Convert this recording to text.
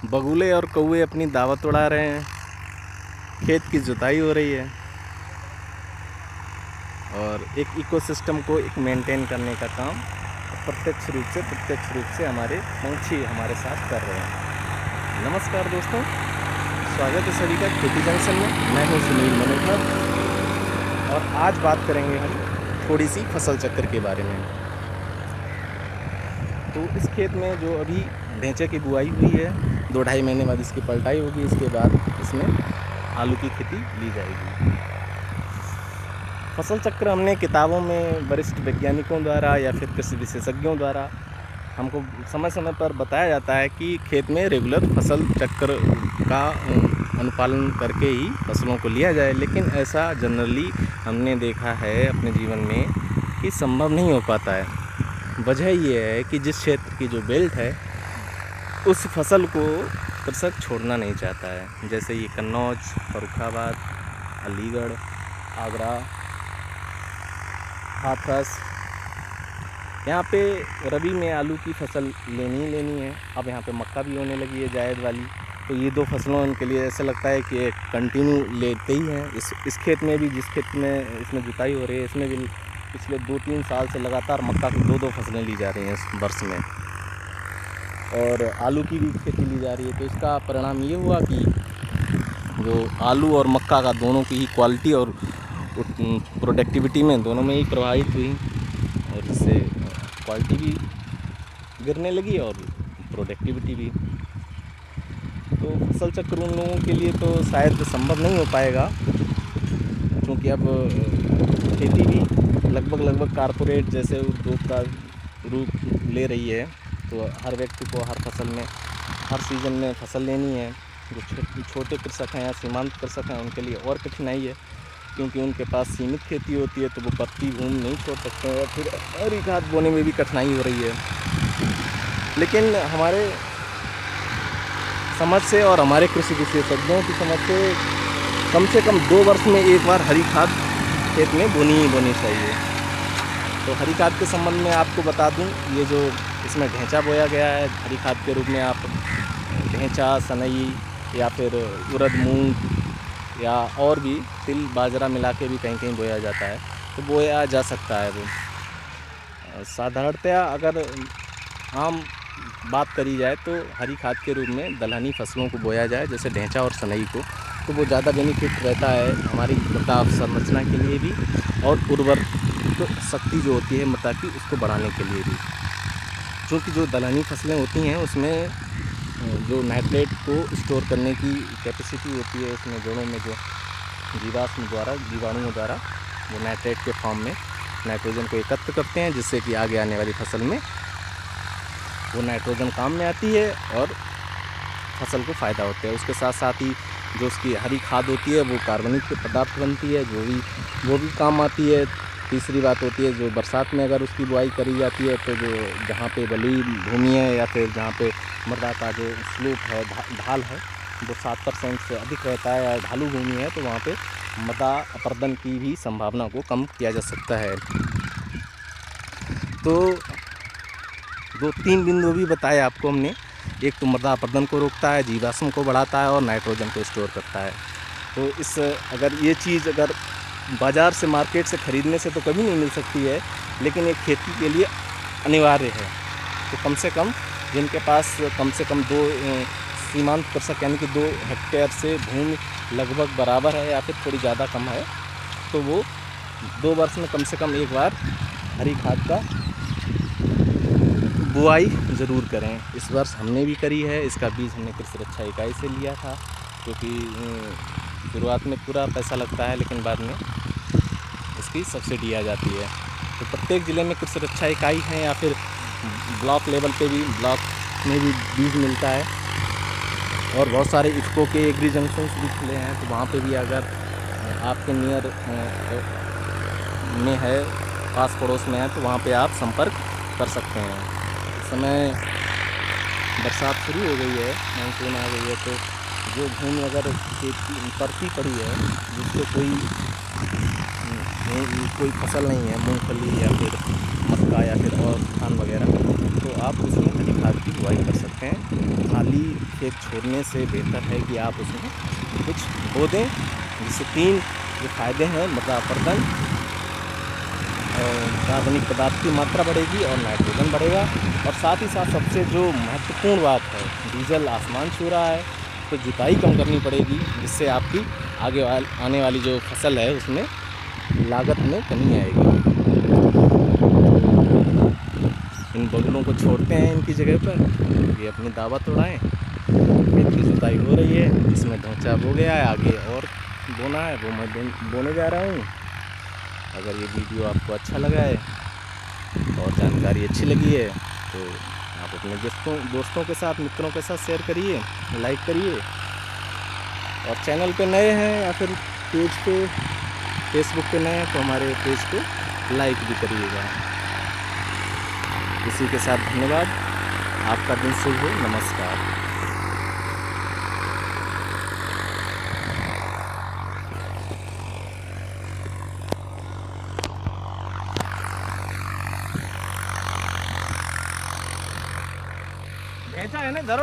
बगुले और कौवे अपनी दावत उड़ा रहे हैं। खेत की जुताई हो रही है और एक इकोसिस्टम को एक मेंटेन करने का काम प्रत्यक्ष रूप से हमारे पंछी हमारे साथ कर रहे हैं। नमस्कार दोस्तों, स्वागत है सभी का खेती जंक्शन में। मैं हूं सुनील मनोहर और आज बात करेंगे हम थोड़ी सी फसल चक्र के बारे में। तो इस खेत में जो अभी ढेंचे की बुआई हुई है, 2-2.5 महीने बाद इसकी पलटाई होगी। इसके बाद इसमें आलू की खेती ली जाएगी। फसल चक्र हमने किताबों में वरिष्ठ वैज्ञानिकों द्वारा या फिर कृषि विशेषज्ञों द्वारा हमको समय समय पर बताया जाता है कि खेत में रेगुलर फसल चक्र का अनुपालन करके ही फसलों को लिया जाए, लेकिन ऐसा जनरली हमने देखा है अपने जीवन में कि संभव नहीं हो पाता है। वजह ये है कि जिस क्षेत्र की जो बेल्ट है उस फसल को कृषक छोड़ना नहीं चाहता है। जैसे ये कन्नौज, फर्रुखाबाद, अलीगढ़, आगरा, हाथरस, यहाँ पे रबी में आलू की फसल लेनी ही लेनी है। अब यहाँ पे मक्का भी होने लगी है जायद वाली, तो ये दो फसलों उनके लिए ऐसा लगता है कि कंटिन्यू लेते ही हैं। इस खेत में भी, जिस खेत में इसमें जुताई हो रही है, इसमें भी पिछले 2-3 साल से लगातार मक्का की 2-2 फसलें ली जा रही हैं इस वर्ष में, और आलू की भी खेती ली जा रही है। तो इसका परिणाम ये हुआ कि जो आलू और मक्का का दोनों की ही क्वालिटी और प्रोडक्टिविटी में दोनों में ही प्रभावित हुई, और इससे क्वालिटी भी गिरने लगी और प्रोडक्टिविटी भी। तो फसल चक्र उन लोगों के लिए तो शायद संभव नहीं हो पाएगा, क्योंकि अब खेती भी लगभग कारपोरेट जैसे उद्योग का रूप ले रही है। तो हर व्यक्ति को हर फसल में, हर सीज़न में फसल लेनी है। जो छोटे कृषक हैं या सीमांत कृषक हैं उनके लिए और कठिनाई है, क्योंकि उनके पास सीमित खेती होती है, तो वो पत्ती भूमि नहीं छोड़ सकते हैं, और फिर हरी खाद बोने में भी कठिनाई हो रही है। लेकिन हमारे समझ से और हमारे कृषि विशेषज्ञों की समझ से कम 2 वर्ष में एक बार हरी खाद खेत में बोनी ही बोनी चाहिए। तो हरी खाद के संबंध में आपको बता दूं, ये जो इसमें ढेंचा बोया गया है, हरी खाद के रूप में आप ढेंचा, सनई या फिर उड़द, मूंग या और भी तिल, बाजरा मिला के भी कहीं कहीं बोया जाता है, तो बोया जा सकता है वो। साधारणतया अगर आम बात करी जाए तो हरी खाद के रूप में दलहनी फसलों को बोया जाए, जैसे ढेंचा और सनई को, तो वो ज़्यादा बेनिफिट रहता है हमारी मृदा संरचना के लिए भी, और उर्वर शक्ति जो होती है मृदा की, उसको बढ़ाने के लिए भी। क्योंकि जो दलहनी फसलें होती हैं उसमें जो नाइट्रेट को स्टोर करने की कैपेसिटी होती है, उसमें जड़ों में जो जीवाणुओं द्वारा वो नाइट्रेट के फॉर्म में नाइट्रोजन को एकत्र करते हैं, जिससे कि आगे आने वाली फसल में वो नाइट्रोजन काम में आती है और फसल को फ़ायदा होता है। उसके साथ साथ ही जो उसकी हरी खाद होती है वो कार्बनिक पदार्थ बनती है, वो भी काम आती है। तीसरी बात होती है, जो बरसात में अगर उसकी बुआई करी जाती है, तो जो जहाँ पे बलुई भूमि है या फिर जहाँ पे मृदा का जो स्लोप है, ढाल है, वो 7% से अधिक रहता है या ढालू भूमि है, तो वहाँ पे मृदा अपरदन की भी संभावना को कम किया जा सकता है। तो 2-3 बिंदु भी बताए आपको हमने। एक तो मृदा अपरदन को रोकता है, जीवाश्म को बढ़ाता है और नाइट्रोजन को स्टोर करता है। तो अगर ये चीज़ अगर बाज़ार से, मार्केट से ख़रीदने से तो कभी नहीं मिल सकती है, लेकिन ये खेती के लिए अनिवार्य है। तो कम से कम जिनके पास कम से कम 2 सीमांत कृषक यानी कि 2 हेक्टेयर से भूमि लगभग बराबर है या फिर थोड़ी ज़्यादा कम है, तो वो 2 वर्ष में कम से कम एक बार हरी खाद का बुआई ज़रूर करें। इस वर्ष हमने भी करी है। इसका बीज हमने कृषि रक्षा इकाई से लिया था, क्योंकि शुरुआत में पूरा पैसा लगता है, लेकिन बाद में इसकी सब्सिडी आ जाती है। तो प्रत्येक ज़िले में कृषि रक्षा इकाई है या फिर ब्लॉक लेवल पे भी, ब्लॉक में भी बीज मिलता है, और बहुत सारे इफ़को के एग्री जंक्शंस भी खुले हैं। तो वहाँ पे भी अगर आपके नियर में है, पास पड़ोस में है, तो वहाँ पे आप संपर्क कर सकते हैं। इस समय बरसात शुरू हो गई है, मानसून आ गई है, तो जो भूमि अगर खेती परती पड़ी है, जिसको कोई फसल नहीं है, मूंगफली या फिर मक्का मक्का या फिर और धान वगैरह, तो आप उसमें हरी खाद की बुआई कर सकते हैं। खाली खेत छोड़ने से बेहतर है कि आप उसमें कुछ बो दें, जिससे 3 जो फ़ायदे हैं, मतलब अपर्दन, कार्बनिक पदार्थ की मात्रा बढ़ेगी और नाइट्रोजन बढ़ेगा। और साथ ही साथ सबसे जो महत्वपूर्ण बात है, डीजल आसमान छू रहा है, तो जुताई कम करनी पड़ेगी, जिससे आपकी आने वाली जो फसल है उसमें लागत में कमी आएगी। इन बगुलों को छोड़ते हैं इनकी जगह पर, ये अपनी दावत उड़ाएँ। खेत की जुताई हो रही है, इसमें ढौचा बो गया है, आगे और बोना है, वो मैं बोने जा रहा हूँ। अगर ये वीडियो आपको अच्छा लगा है और जानकारी अच्छी लगी है तो आप अपने दोस्तों के साथ, मित्रों के साथ शेयर करिए, लाइक करिए। और चैनल पे नए हैं या फिर पेज पे, फेसबुक पे नए हैं तो हमारे पेज को लाइक भी करिएगा। इसी के साथ धन्यवाद, आपका दिन शुभ हो, नमस्कार। भेजा है ना,